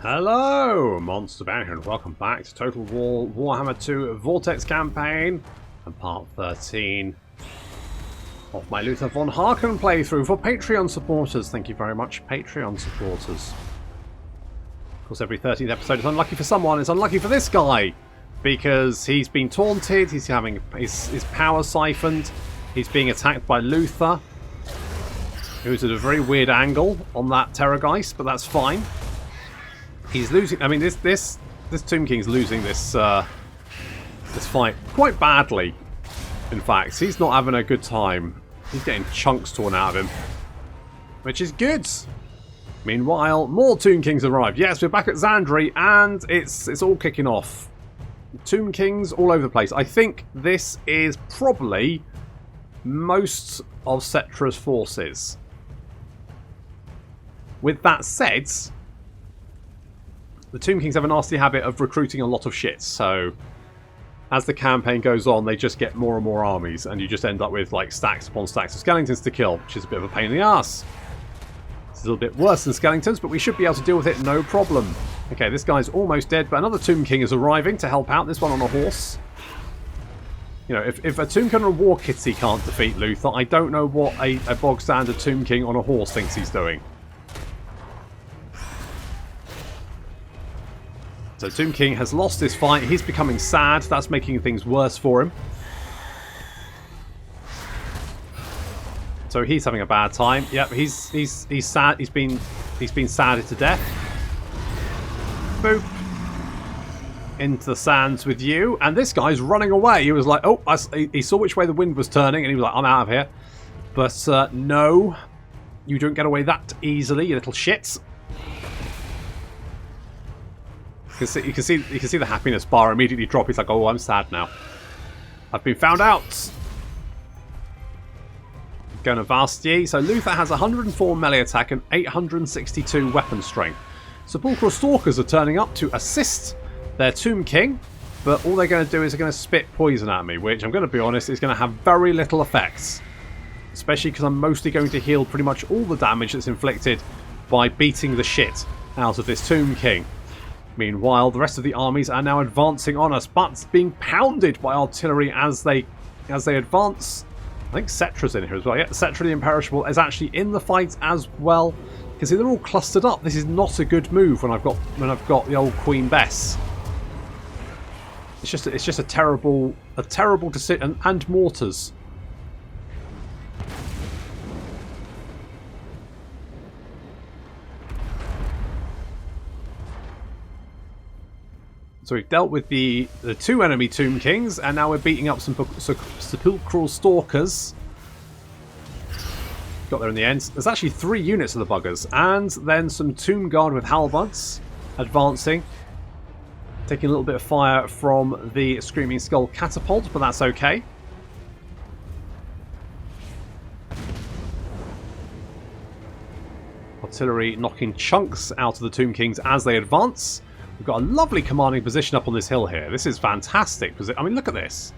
Hello, Monster Bounty here, and welcome back to Total War Warhammer 2 Vortex campaign and part 13 of my Luther von Harken playthrough for Patreon supporters. Thank you very much, Patreon supporters. Of course, every 13th episode is unlucky for someone. It's unlucky for this guy because he's been taunted, he's having his power siphoned, he's being attacked by Luther, who's at a very weird angle on that Terrorgeist, but that's fine. He's losing. I mean, this Tomb King's losing this this fight quite badly. In fact, he's not having a good time. He's getting chunks torn out of him, which is good. Meanwhile, more Tomb Kings arrive. Yes, we're back at Zandri, and it's all kicking off. Tomb Kings all over the place. I think this is probably most of Cetra's forces. With that said, the Tomb Kings have a nasty habit of recruiting a lot of shit, so as the campaign goes on, they just get more and more armies, and you just end up with like stacks upon stacks of skeletons to kill, which is a bit of a pain in the ass. It's a little bit worse than skeletons, but we should be able to deal with it no problem. Okay, this guy's almost dead, but another Tomb King is arriving to help out, this one on a horse. You know, if a Tomb King on a war kitty can't defeat Luther, I don't know what a bog standard Tomb King on a horse thinks he's doing. So Tomb King has lost this fight. He's becoming sad. That's making things worse for him. So he's having a bad time. Yep, he's sad. He's been sadded to death. Boop. Into the sands with you. And this guy's running away. He was like, oh, he saw which way the wind was turning, and he was like, I'm out of here. But no, you don't get away that easily, you little shits. You can see the happiness bar immediately drop. He's like, oh, I'm sad now. I've been found out. Going to Vasty. So Luther has 104 melee attack and 862 weapon strength. Sepulchral Stalkers are turning up to assist their Tomb King, but all they're going to do is they're going to spit poison at me, which I'm going to be honest is going to have very little effects. Especially because I'm mostly going to heal pretty much all the damage that's inflicted by beating the shit out of this Tomb King. Meanwhile, the rest of the armies are now advancing on us, but being pounded by artillery as they advance. I think Cetra's in here as well. Yeah, Cetra the Imperishable is actually in the fight as well. You can see they're all clustered up. This is not a good move when I've got the old Queen Bess. It's just a terrible decision. And mortars. So we've dealt with the two enemy Tomb Kings, and now we're beating up some Sepulchral Stalkers. Got there in the end. There's actually 3 units of the buggers, and then some Tomb Guard with halberds advancing. Taking a little bit of fire from the Screaming Skull catapult, but that's okay. Artillery knocking chunks out of the Tomb Kings as they advance. We've got a lovely commanding position up on this hill here. This is fantastic. I mean, look at this.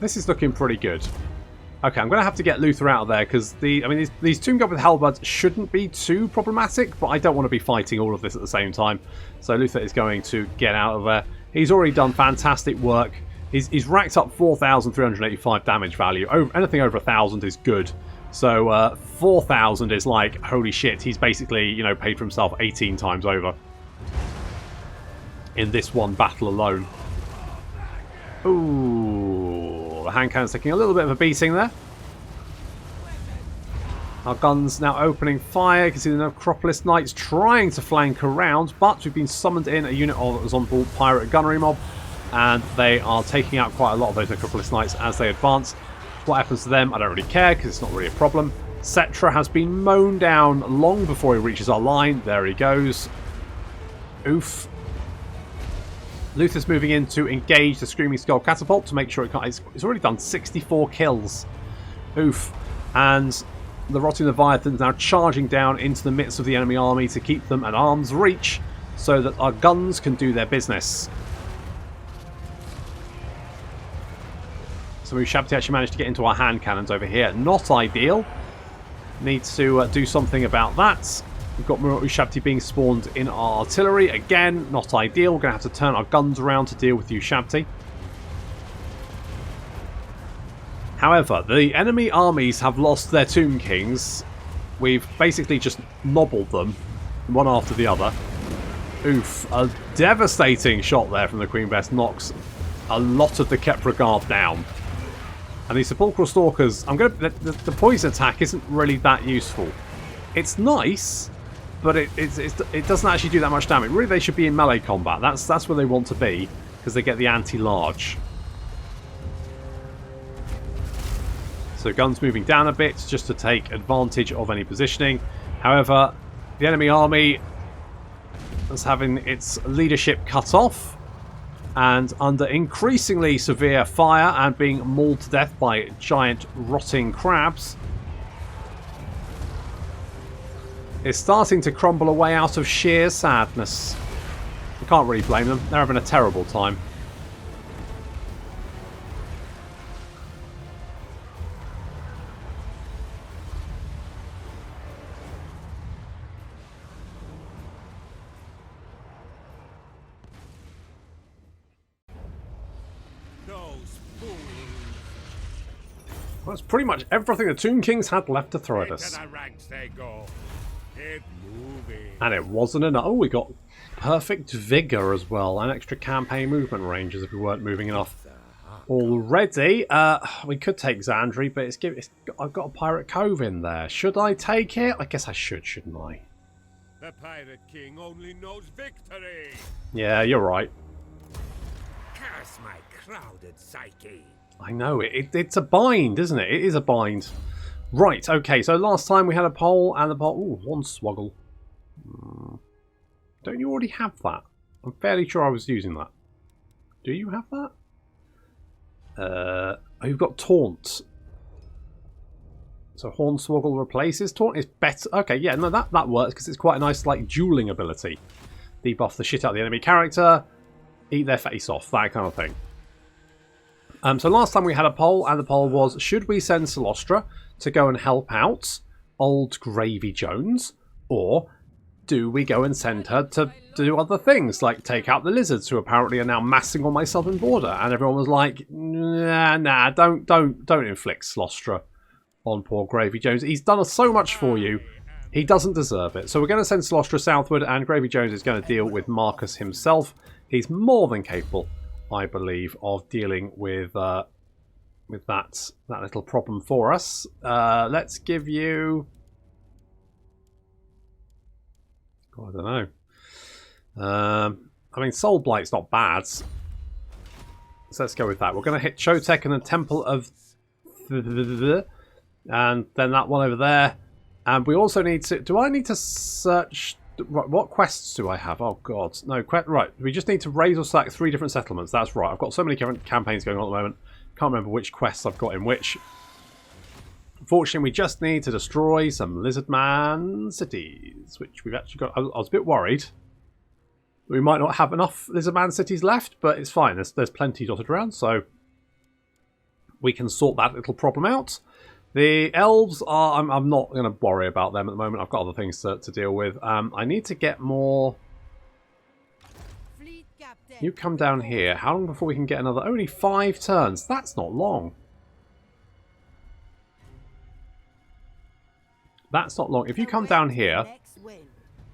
This is looking pretty good. Okay, I'm going to have to get Luther out of there because these Tomb Guard with halberds shouldn't be too problematic, but I don't want to be fighting all of this at the same time. So Luther is going to get out of there. He's already done fantastic work. He's racked up 4,385 damage value. Anything over 1,000 is good. So 4,000 is like, holy shit, he's basically, you know, paid for himself 18 times over in this one battle alone. Ooh, the hand cannon's taking a little bit of a beating there. Our guns now opening fire. You can see the Necropolis Knights trying to flank around, but we've been summoned in a unit of Zonball Pirate Gunnery Mob, and they are taking out quite a lot of those Necropolis Knights as they advance. What happens to them, I don't really care because it's not really a problem. Cetra has been mown down long before he reaches our line. There he goes. Oof. Luther's moving in to engage the Screaming Skull catapult to make sure it can't. It's already done 64 kills. Oof. And the Rotting Leviathan's now charging down into the midst of the enemy army to keep them at arm's reach so that our guns can do their business. So Shabti actually managed to get into our hand cannons over here. Not ideal. Need to do something about that. We've got more Ushabti being spawned in our artillery. Again, not ideal. We're going to have to turn our guns around to deal with Ushabti. However, the enemy armies have lost their Tomb Kings. We've basically just nobbled them, one after the other. Oof, a devastating shot there from the Queen Bess knocks a lot of the Khemri Guard down. And these Sepulchral Stalkers, the poison attack isn't really that useful. It's nice, but it doesn't actually do that much damage. Really, they should be in melee combat. That's where they want to be, because they get the anti-large. So guns moving down a bit just to take advantage of any positioning. However, the enemy army is having its leadership cut off and under increasingly severe fire and being mauled to death by giant rotting crabs. It's starting to crumble away out of sheer sadness. I can't really blame them. They're having a terrible time. That's pretty much everything the Tomb Kings had left to throw at us. And it wasn't enough. Oh, we got perfect vigour as well. And extra campaign movement ranges if we weren't moving enough already. We could take Xandri, but I've got a Pirate Cove in there. Should I take it? I guess I should, shouldn't I? The Pirate King only knows victory. Yeah, you're right. Curse my crowded psyche. I know, it's a bind, isn't it? It is a bind. Right, okay, so last time we had a poll, and the poll... Ooh, one swoggle. Don't you already have that? I'm fairly sure I was using that. Do you have that? Oh, you've got Taunt. So Hornswoggle replaces Taunt. It's better. Okay, yeah, no, that works, because it's quite a nice, like, dueling ability. Debuff the shit out of the enemy character. Eat their face off, that kind of thing. So last time we had a poll, and the poll was, should we send Celostra to go and help out old Gravy Jones, or do we go and send her to do other things, like take out the lizards, who apparently are now massing on my southern border? And everyone was like, nah, don't inflict Celostra on poor Gravy Jones. He's done so much for you, he doesn't deserve it. So we're going to send Celostra southward, and Gravy Jones is going to deal with Marcus himself. He's more than capable, I believe, of dealing with that little problem for us. Let's give you... Oh, I don't know. I mean, Soul Blight's not bad. So let's go with that. We're going to hit Chotek and the Temple of... And then that one over there. And we also need to... Do I need to search... What quests do I have? Oh, God. No, right. We just need to raise or sack 3 different settlements. That's right. I've got so many different campaigns going on at the moment. Can't remember which quests I've got in which. Unfortunately, we just need to destroy some Lizardman cities, which we've actually got. I was a bit worried. We might not have enough Lizardman cities left, but it's fine. There's plenty dotted around, so we can sort that little problem out. The elves are... I'm not going to worry about them at the moment. I've got other things to deal with. I need to get more... You come down here. How long before we can get another... Only 5 turns. That's not long. That's not long. If you come down here,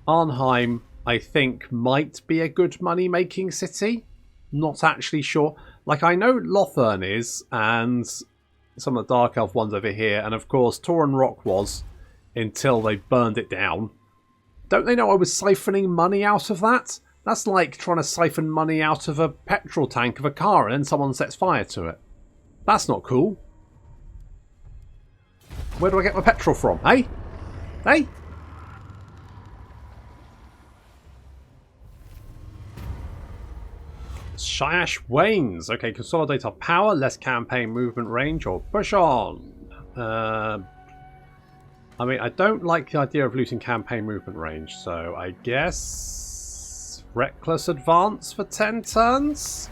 Arnheim, I think, might be a good money-making city. Not actually sure. Like, I know Lothern is, and... some of the Dark Elf ones over here, and of course Tauren Rock was, until they burned it down. Don't they know I was siphoning money out of that? That's like trying to siphon money out of a petrol tank of a car and then someone sets fire to it. That's not cool. Where do I get my petrol from, hey? Hey? Shyash Wanes. Okay, consolidate our power, less campaign movement range, or push on. I mean, I don't like the idea of losing campaign movement range, so I guess reckless advance for 10 turns.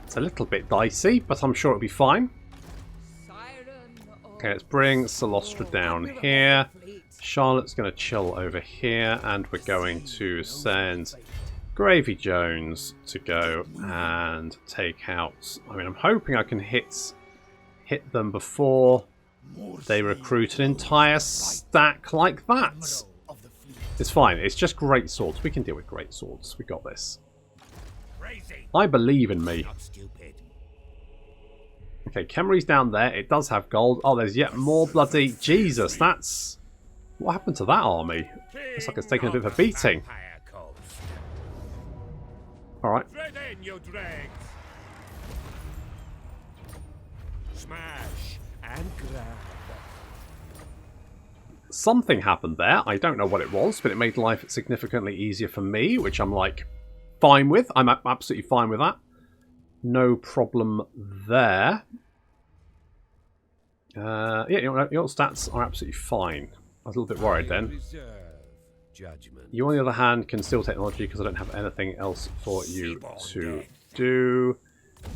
It's a little bit dicey, but I'm sure it'll be fine. Okay, let's bring Celostra down here. Charlotte's going to chill over here, and we're going to send Gravy Jones to go and take out... I mean, I'm hoping I can hit them before they recruit an entire stack like that. It's fine. It's just great swords. We can deal with great swords. We got this. I believe in me. Okay, Khemri's down there. It does have gold. Oh, there's yet more bloody... Jesus, that's... What happened to that army? Looks like it's taken a bit of a beating. Alright. Smash and grab. Something happened there. I don't know what it was, but it made life significantly easier for me, which I'm like fine with. I'm absolutely fine with that. No problem there. Yeah, your stats are absolutely fine. I was a little bit worried then. You, on the other hand, can steal technology because I don't have anything else for you to do.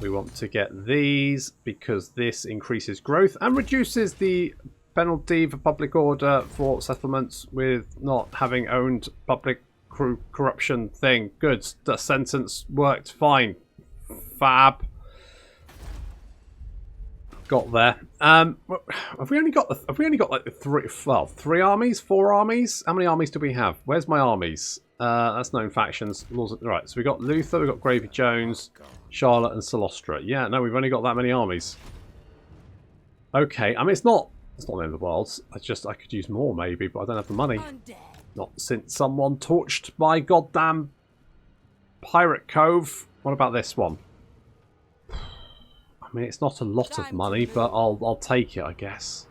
We want to get these because this increases growth and reduces the penalty for public order for settlements with not having owned public corruption thing. Good. The sentence worked fine. Fab. Got there. Have we only got like three armies? 4 armies? How many armies do we have? Where's my armies? That's known factions. Right, so we got Luther, we got Gravy Jones, Charlotte, and Celostra. Yeah, no, we've only got that many armies. Okay, I mean it's not the end of the world. I could use more maybe, but I don't have the money. Not since someone torched my goddamn Pirate Cove. What about this one? I mean, it's not a lot of money, but I'll take it, I guess.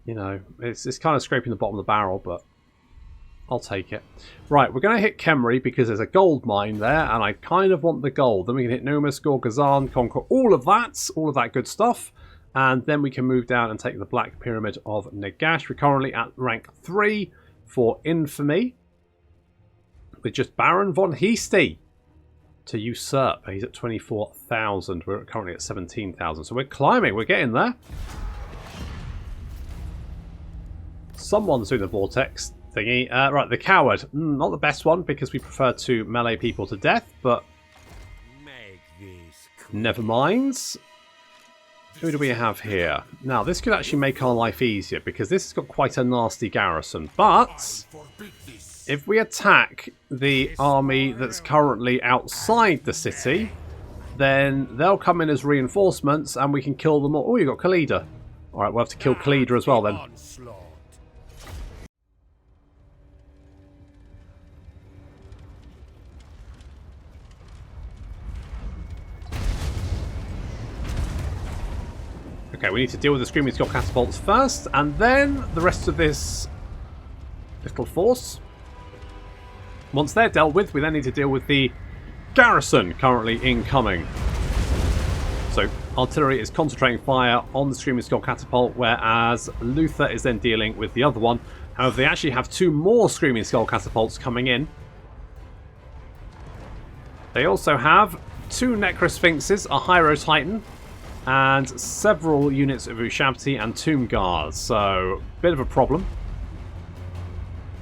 You know, it's kind of scraping the bottom of the barrel, but I'll take it. Right, we're going to hit Khemri because there's a gold mine there, and I kind of want the gold. Then we can hit Numis, Gorgazan, conquer all of that good stuff. And then we can move down and take the Black Pyramid of Nagash. We're currently at rank 3 for Infamy. With just Baron von Heasty to usurp. He's at 24,000. We're currently at 17,000. So we're climbing. We're getting there. Someone's doing the Vortex thingy. Right, the Coward. Not the best one because we prefer to melee people to death, but never mind. Who do we have here? Now, this could actually make our life easier because this has got quite a nasty garrison. But if we attack the army that's currently outside the city, then they'll come in as reinforcements and we can kill them all. Oh, you got Khalida. Alright, we'll have to kill Khalida as well then. Okay, we need to deal with the Screaming Skull catapults first, and then the rest of this little force. Once they're dealt with, we then need to deal with the garrison currently incoming. So, artillery is concentrating fire on the Screaming Skull catapult, whereas Luther is then dealing with the other one. However, they actually have 2 more Screaming Skull catapults coming in. They also have 2 Necrosphinxes, a Hyro Titan, and several units of Ushabti and Tomb Guards. So, bit of a problem.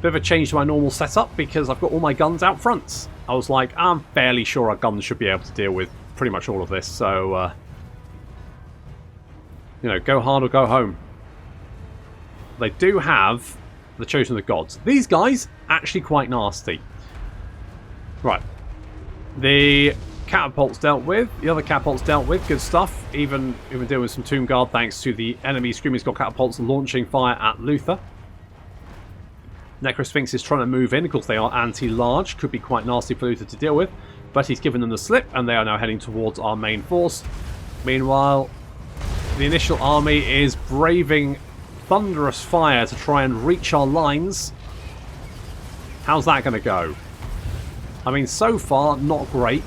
Bit of a change to my normal setup because I've got all my guns out front. I was like, I'm fairly sure our guns should be able to deal with pretty much all of this. So, you know, go hard or go home. They do have the Chosen of the Gods. These guys, actually quite nasty. Right. The catapults dealt with. The other catapults dealt with. Good stuff. Even dealing with some Tomb Guard thanks to the enemy Screaming Skull catapults launching fire at Luther. Necrosphinx is trying to move in. Of course, they are anti-large. Could be quite nasty for Luther to deal with. But he's given them the slip, and they are now heading towards our main force. Meanwhile, the initial army is braving thunderous fire to try and reach our lines. How's that going to go? I mean, so far, not great.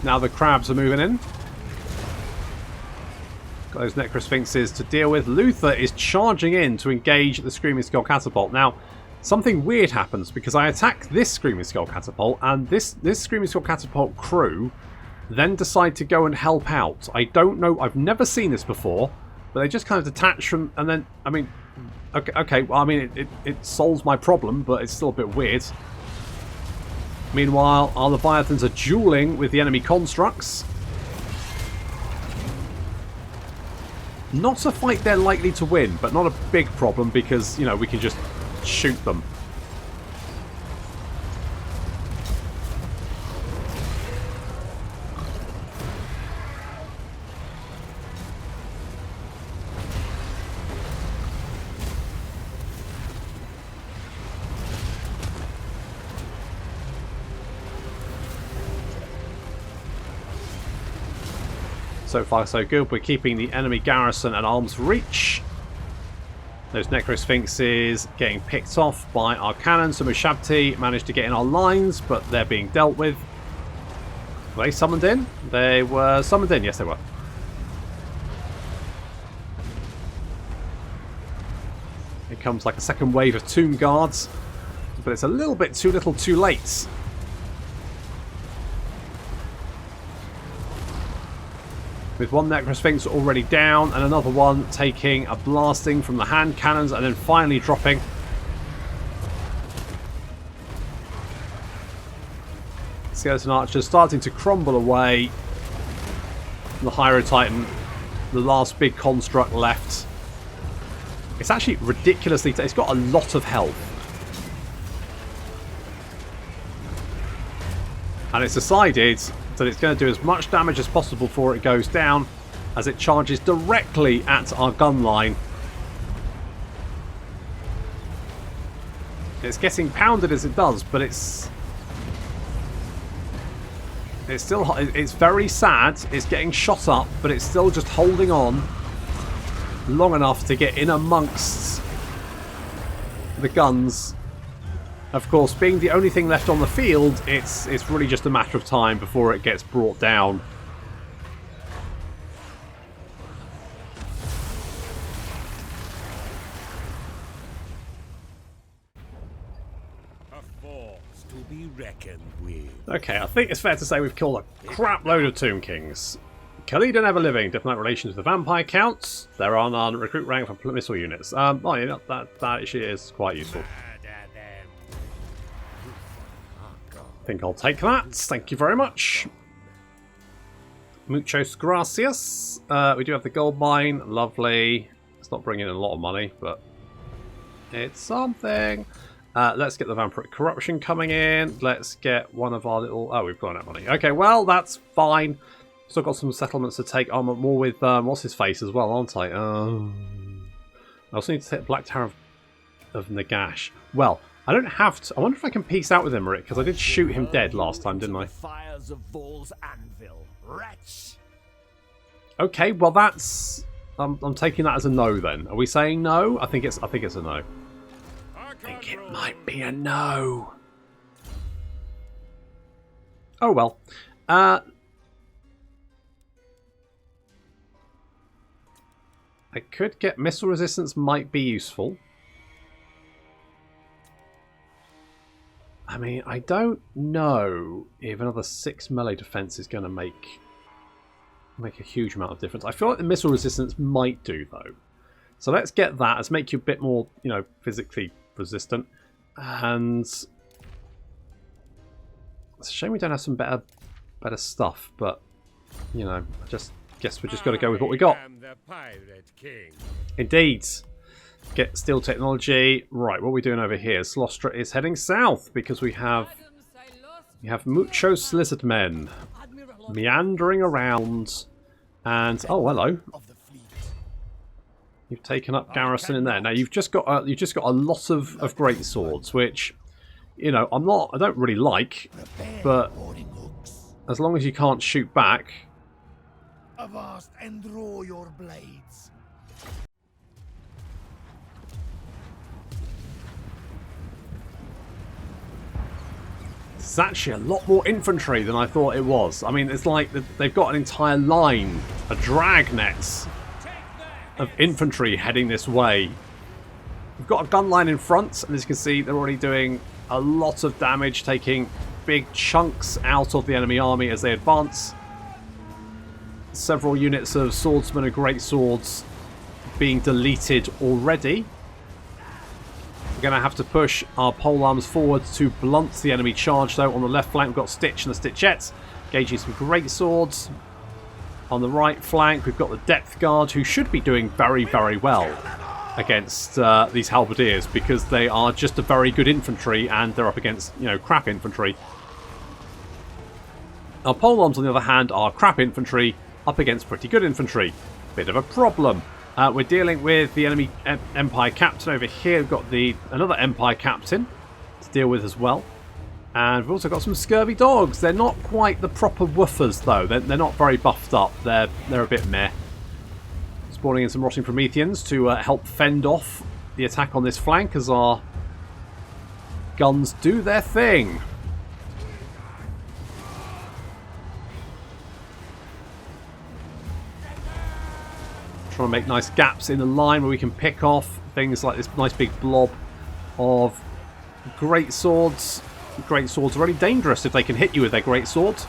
Now the crabs are moving in. Got those Necrosphinxes to deal with. Luther is charging in to engage the Screaming Skull catapult. Now, something weird happens because I attack this Screaming Skull Catapult, and this Screaming Skull Catapult crew then decide to go and help out. I don't know, I've never seen this before, but they just kind of detach from, and then, I mean, okay, well, I mean, it solves my problem, but it's still a bit weird. Meanwhile, our Leviathans are dueling with the enemy constructs. Not a fight they're likely to win, but not a big problem because, you know, we can just shoot them. So far so good. We're keeping the enemy garrison at arm's reach. Those Necrosphinxes getting picked off by our cannons. So Mushabti managed to get in our lines, but they're being dealt with. Were they summoned in? They were summoned in. Yes, they were. Here comes like a second wave of Tomb Guards, but it's a little bit too little too late. With one Necrosphinx already down and another one taking a blasting from the hand cannons and then finally dropping. Skeleton Archers starting to crumble away. The Hyro Titan, the last big construct left. It's actually ridiculously... it's got a lot of health. And it's decided that it's going to do as much damage as possible before it goes down, as it charges directly at our gun line. It's getting pounded as it does, but it's still... it's very sad. It's getting shot up, but it's still just holding on long enough to get in amongst the guns. Of course, being the only thing left on the field, it's really just a matter of time before it gets brought down. A force to be reckoned with. Okay, I think it's fair to say we've killed a crap load of Tomb Kings. Khalid and Ever Living, diplomatic relations with the vampire counts. There are none. Recruit rank for missile units. Oh, yeah, that actually is quite useful. I think I'll take that. Thank you very much. Muchos gracias. We do have the gold mine. Lovely. It's not bringing in a lot of money, but it's something. Let's get the Vampiric Corruption coming in. Let's get one of our little... oh, we've got that money. Okay, well, that's fine. Still got some settlements to take on, more with what's his face as well, aren't I? I also need to take Black Tower of Nagash. Well, I don't have to. I wonder if I can peace out with him, Rick, because I did shoot him dead last time, didn't I? Fires of Vol's anvil, wretch. Okay, well that's... I'm taking that as a no then. Are we saying no? I think it's a no. I think it might be a no. Oh well. I could get missile resistance, might be useful. I mean, I don't know if another 6 melee defense is going to make a huge amount of difference. I feel like the missile resistance might do, though. So let's get that. Let's make you a bit more, you know, physically resistant. And it's a shame we don't have some better stuff, but, you know, I just guess we just got to go with what we got. I am the Pirate King. Indeed. Get steel technology. Right, what are we doing over here? Slostra is heading south because we have muchos Lizardmen meandering around. And oh, hello. You've taken up garrison in there. Now you've just got a lot of great swords, which, you know, I don't really like, but as long as you can't shoot back. Avast and draw your blades. It's actually a lot more infantry than I thought it was. I mean, it's like they've got an entire line, a dragnet of infantry heading this way. We've got a gun line in front, and as you can see, they're already doing a lot of damage, taking big chunks out of the enemy army as they advance. Several units of swordsmen and great swords being deleted already. We're going to have to push our polearms forward to blunt the enemy charge, though. On the left flank, we've got Stitch and the Stitchettes, engaging some great swords. On the right flank, we've got the Depth Guard, who should be doing very, very well against these halberdiers, because they are just a very good infantry, and they're up against, you know, crap infantry. Our polearms, on the other hand, are crap infantry up against pretty good infantry. Bit of a problem. We're dealing with the enemy Empire Captain over here. We've got another Empire Captain to deal with as well. And we've also got some Scurvy Dogs. They're not quite the proper woofers, though. They're not very buffed up. They're a bit meh. Spawning in some Rotting Prometheans to help fend off the attack on this flank as our guns do their thing. Trying to make nice gaps in the line where we can pick off things like this nice big blob of great swords. Great swords are only dangerous if they can hit you with their great swords.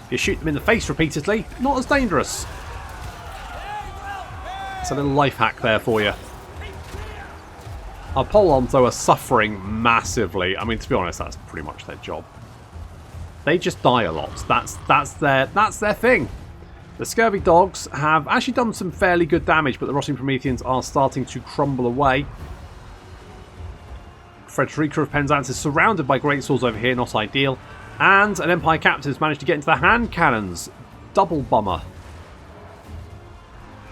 If you shoot them in the face repeatedly, not as dangerous. It's a little life hack there for you. Our polearms, though, are suffering massively. I mean, to be honest, that's pretty much their job. They just die a lot. That's their thing. The Scurvy Dogs have actually done some fairly good damage, but the Rotting Prometheans are starting to crumble away. Frederica of Penzance is surrounded by great swords over here, not ideal. And an Empire Captain has managed to get into the hand cannons. Double bummer.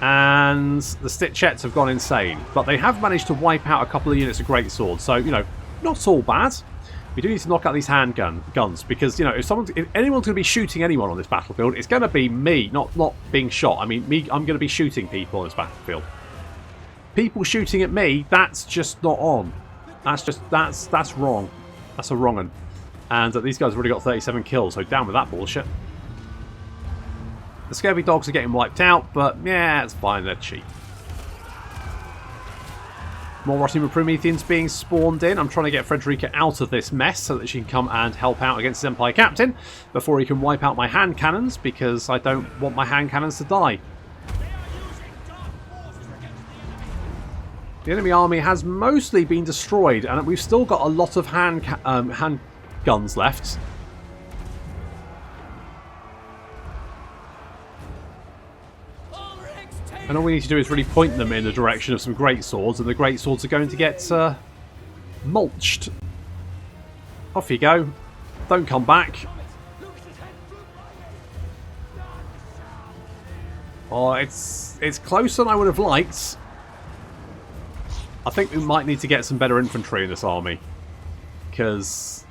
And the Stitchettes have gone insane. But they have managed to wipe out a couple of units of great swords. So, you know, not all bad. We do need to knock out these guns because, you know, if anyone's going to be shooting anyone on this battlefield, it's going to be me, not being shot. I mean, I'm going to be shooting people on this battlefield. People shooting at me, that's just not on. That's wrong. That's a wrong one. And these guys have already got 37 kills, so down with that bullshit. The Scurvy Dogs are getting wiped out, but yeah, it's fine. They're cheap. More Rotting Prometheans being spawned in. I'm trying to get Frederica out of this mess so that she can come and help out against his Empire Captain before he can wipe out my hand cannons, because I don't want my hand cannons to die. The enemy army has mostly been destroyed, and we've still got a lot of hand guns left. And all we need to do is really point them in the direction of some great swords, and the great swords are going to get mulched. Off you go. Don't come back. Oh, it's closer than I would have liked. I think we might need to get some better infantry in this army, because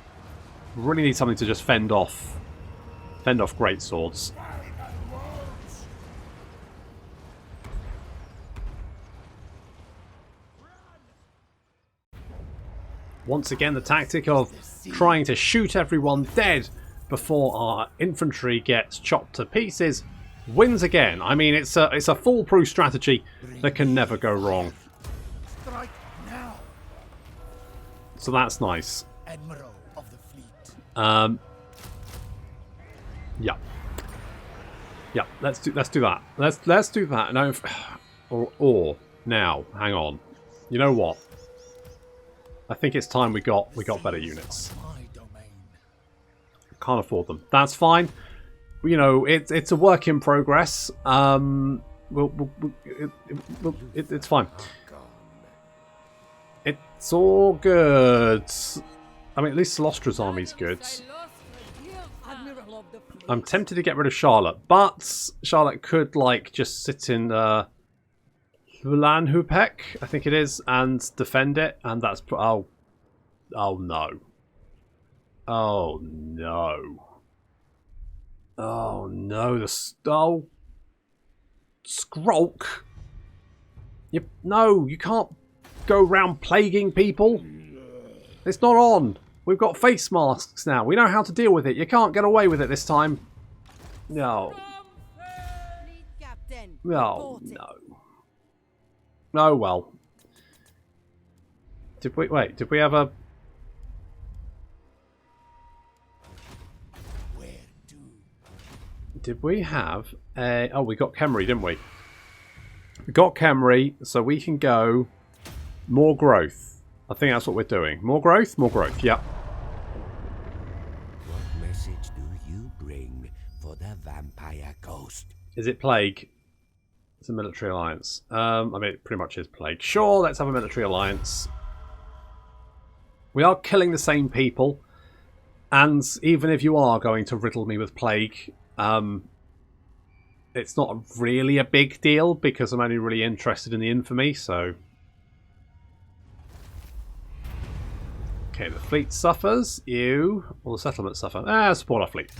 we really need something to just fend off great swords. Once again, the tactic of trying to shoot everyone dead before our infantry gets chopped to pieces wins again. I mean, it's a foolproof strategy that can never go wrong. So that's nice. Admiral of the fleet. Yeah. Yeah, let's do that. Let's do that. No, or now, hang on. You know what? I think it's time we got better units. Can't afford them. That's fine. You know, it's a work in progress. It's fine. It's all good. I mean, at least Celostra's army's good. I'm tempted to get rid of Charlotte, but Charlotte could, like, just sit in Vulanhupek, I think it is, and defend it, and that's... Oh no. Oh no. Oh no, oh... Skrulk! No, you can't go around plaguing people. It's not on. We've got face masks now. We know how to deal with it. You can't get away with it this time. No. No, no. Oh well. Did we... Wait, did we have a... Where to? Did we have a... Oh, we got Khemri, didn't we? We got Khemri, so we can go more growth. I think that's what we're doing. More growth? More growth, yep. What message do you bring for the vampire ghost? Is it Plague? It's a military alliance. I mean, it pretty much is Plague. Sure, let's have a military alliance. We are killing the same people. And even if you are going to riddle me with Plague, it's not really a big deal because I'm only really interested in the infamy, so... Okay, the fleet suffers. You. Or the settlement suffer. Support our fleet.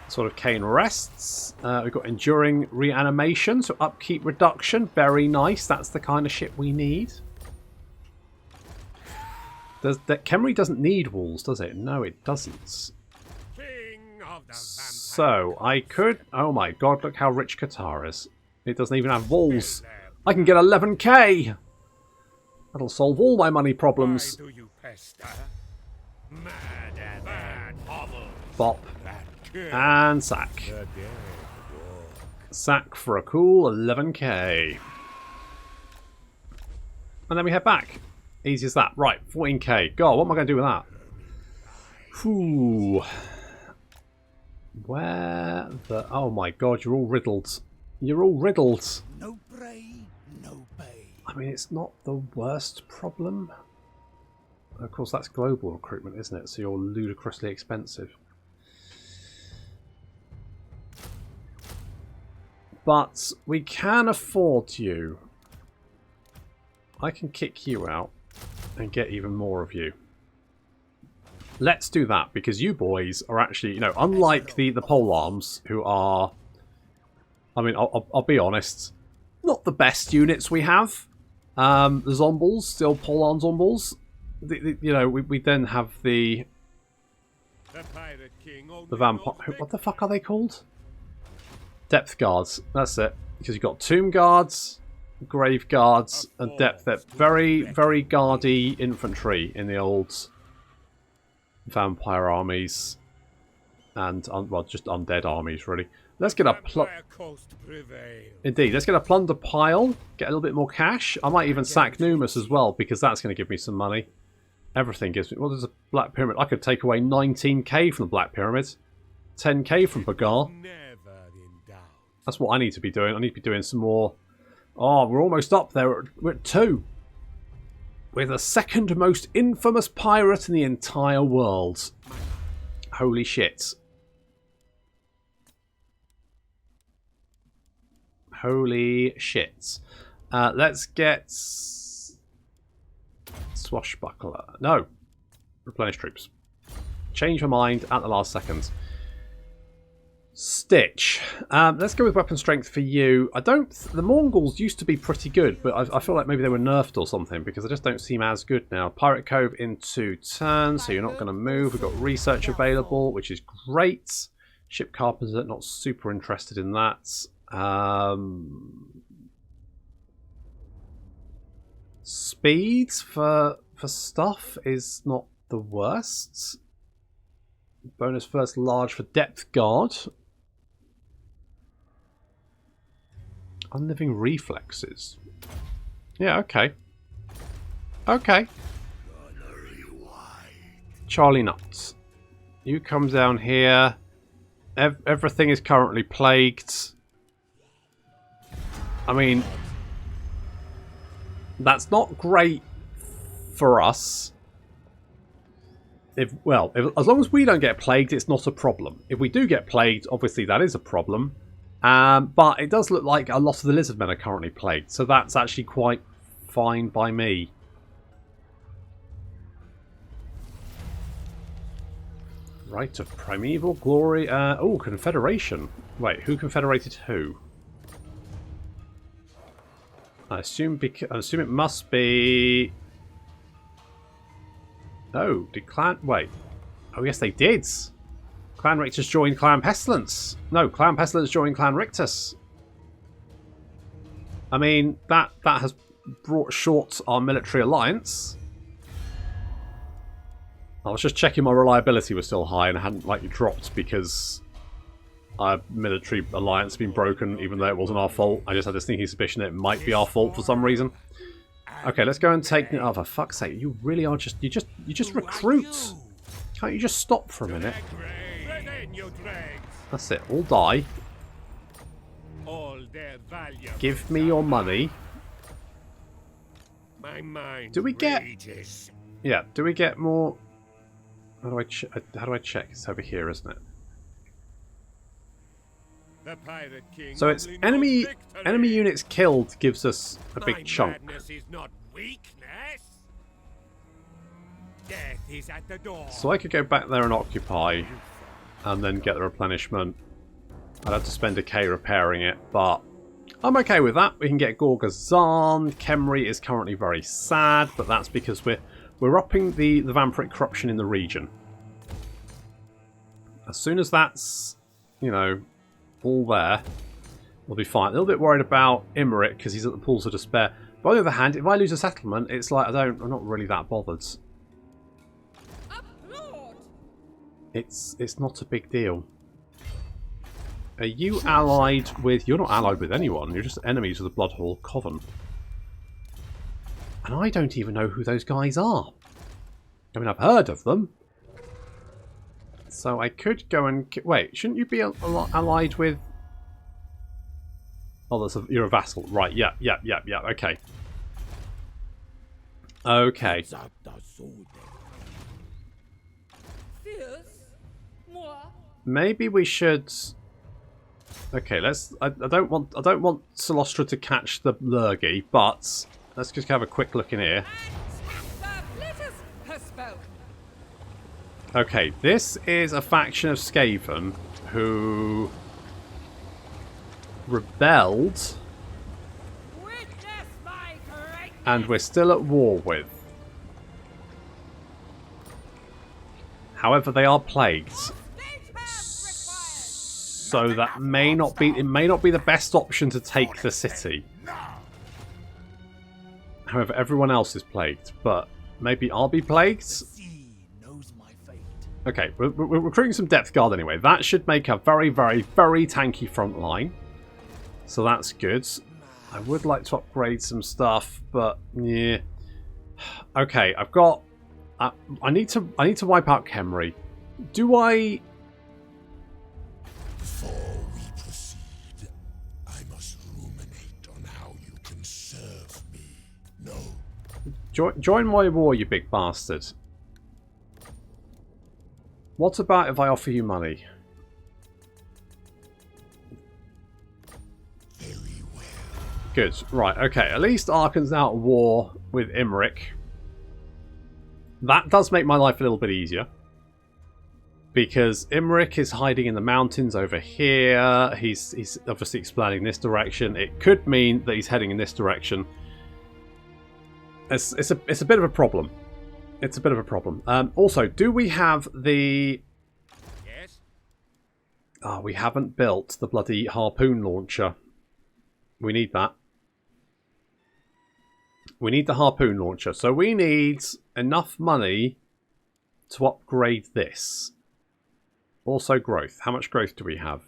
Sort of Kane rests. We've got enduring reanimation, so upkeep reduction. Very nice. That's the kind of shit we need. Khemri doesn't need walls, does it? No, it doesn't. King of the So, I could... Oh my god, look how rich Qatar is. It doesn't even have walls. I can get 11k! That'll solve all my money problems. Why do you pester? Mad and bad hovel. Bop. That kill And sack. the dead walk. Sack for a cool 11k. And then we head back. Easy as that. Right, 14k. God, what am I going to do with that? Whew. Where the... Oh my god, you're all riddled. You're all riddled. No prey, no pay. I mean, it's not the worst problem. Of course, that's global recruitment, isn't it? So you're ludicrously expensive. But we can afford you. I can kick you out and get even more of you. Let's do that, because you boys are actually, you know, unlike the polearms, who are, I mean, I'll be honest, not the best units we have. The zombies, still polearm zombies. You know, we then have the Pirate King only vampire. knows What the fuck are they called? Depth guards. That's it. Because you've got tomb guards, grave guards, and depth. They're very, very guardy infantry in the old vampire armies, and well, just undead armies, really. Let's get a Vampire coast prevail. Indeed, let's get a plunder pile, get a little bit more cash. I might even sack Numus as well, because that's going to give me some money. Everything gives me... Well, there's a Black Pyramid. I could take away 19k from the Black Pyramid. 10k from Bagar. Never in doubt. That's what I need to be doing. I need to be doing some more... Oh, we're almost up there. We're at 2. We're the second most infamous pirate in the entire world. Holy shit. Holy shit. Let's get... Swashbuckler. No. Replenish troops. Change my mind at the last second. Stitch. Let's go with weapon strength for you. I don't... The Mongols used to be pretty good, but I feel like maybe they were nerfed or something, because they just don't seem as good now. Pirate Cove in 2 turns, so you're not going to move. We've got research available, which is great. Ship Carpenter, not super interested in that. Speed for stuff is not the worst. Bonus first large for depth guard. Unliving reflexes. Yeah, okay. Okay. Charlie Nuts. You come down here. Everything is currently plagued. I mean, that's not great for us. As long as we don't get plagued, it's not a problem. If we do get plagued, obviously that is a problem. But it does look like a lot of the Lizardmen are currently plagued, so that's actually quite fine by me. Right of Primeval Glory. Oh, Confederation. Wait, who confederated who? I assume it must be... Oh, did Clan... Wait. Oh, yes, they did. Clan Rictus joined Clan Pestilence. No, Clan Pestilence joined Clan Rictus. I mean, that has brought short our military alliance. I was just checking my reliability was still high and hadn't like dropped because our military alliance had been broken, even though it wasn't our fault. I just had this sneaking suspicion that it might be our fault for some reason. Okay, let's go and take. Oh, for fuck's sake! You really are just you just recruit. Can't you just stop for a minute? That's it. All die. Give me your money. Do we get? Yeah. Do we get more? How do I check? It's over here, isn't it? So it's enemy units killed gives us a big chunk. So I could go back there and occupy, and then get the replenishment. I'd have to spend a K repairing it, but I'm okay with that. We can get Gorgazan. Khemri is currently very sad, but that's because we're upping the vampiric corruption in the region. As soon as that's, you know, all there, we'll be fine. A little bit worried about Imric because he's at the pools of despair. But on the other hand, if I lose a settlement, it's like I'm not really that bothered. It's not a big deal. Are you allied with... You're not allied with anyone. You're just enemies of the Bloodhall Coven. And I don't even know who those guys are. I mean, I've heard of them. So I could go and... Wait, shouldn't you be allied with... Oh, you're a vassal. Right, yeah, okay. Okay. Maybe we should... Okay, let's... I don't want Solostra to catch the Lurgy, but let's just have a quick look in here. Okay, this is a faction of Skaven who rebelled and we're still at war with. However, they are plagued. So that may not be the best option to take the city. However, everyone else is plagued, but maybe I'll be plagued. Okay, we're recruiting some depth guard anyway. That should make a very, very, very tanky front line. So that's good. I would like to upgrade some stuff, but yeah. Okay, I've got. I need to wipe out Khemri. Do I? Before we proceed, I must ruminate on how you can serve me. No. Join my war, you big bastard. What about if I offer you money? Very well. Good. Right, okay. At least Arkan's now at war with Imric. That does make my life a little bit easier. Because Imric is hiding in the mountains over here. He's obviously expanding this direction. It could mean that he's heading in this direction. It's a bit of a problem. It's a bit of a problem. Also, do we have the... Yes? Oh, we haven't built the bloody harpoon launcher. We need that. We need the harpoon launcher. So we need enough money to upgrade this. Also growth. How much growth do we have?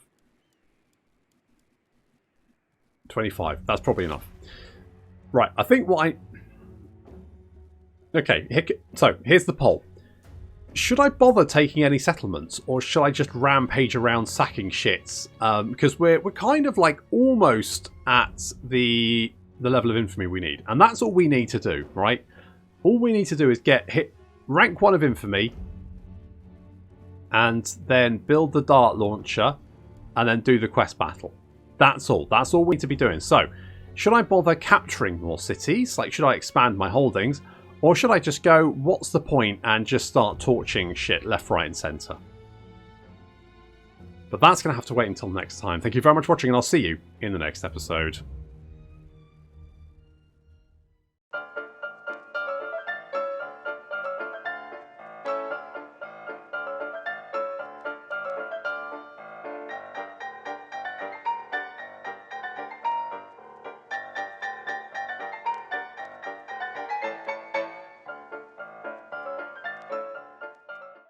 25. That's probably enough. Right, I think what I... Okay, so here's the poll. Should I bother taking any settlements, or should I just rampage around sacking shits? Because we're kind of like almost at the level of infamy we need, and that's all we need to do, right? All we need to do is hit rank 1 of infamy, and then build the dart launcher, and then do the quest battle. That's all. That's all we need to be doing. So, should I bother capturing more cities? Like, should I expand my holdings? Or should I just go, what's the point, and just start torching shit left, right, and centre? But that's going to have to wait until next time. Thank you very much for watching, and I'll see you in the next episode.